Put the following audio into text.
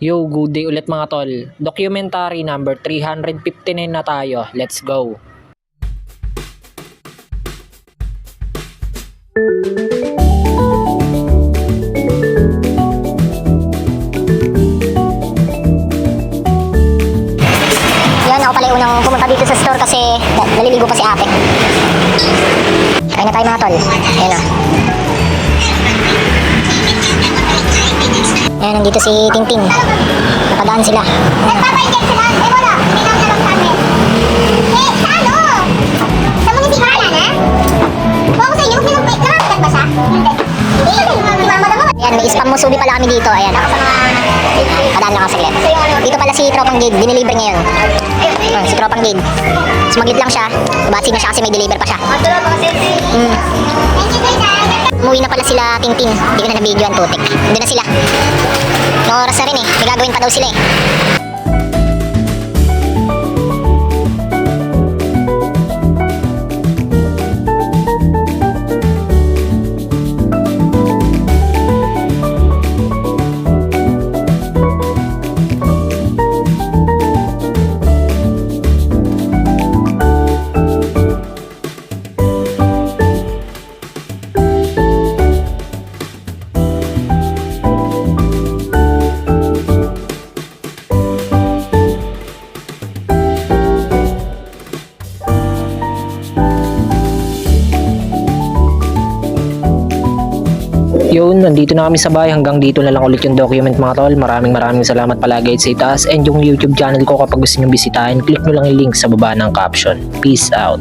Yo, good day ulit mga tol. Documentary number 359 na tayo. Let's go. Yan, ako pala yung unang pumunta dito sa store kasi naliligo pa si ate. Kain na tayo mga tol. Ayan na. Ayan, nandito si Tintin. Napadaan sila. Nagpapainit sila. Eh wala. Pinang na lang sa amin. Eh, sa ano? Sa munisipalya na? Kung ako sa iyo, nakakagad ba siya? Hindi. Hindi yun eh. Mamamala mo. Ayan, may spam musubi pala kami dito. Ayan. Padaan lang ako saglit. Dito pala si Tropang Gid. Diniliver ngayon. Ayan, si Tropang Gid. Sumaglit lang siya. Basi na siya kasi may deliver pa siya. Umuwi na pala sila Tintin. Hindi ko na na-videoan tutik. Doon na sila. Noong oras na rin eh. May gagawin pa daw sila eh. Yun, nandito na kami sa bahay. Hanggang dito na lang ulit yung document mga tol. Maraming salamat palagi sa itaas. And yung YouTube channel ko, kapag gusto nyo bisitahin, click nyo lang yung link sa baba ng caption. Peace out.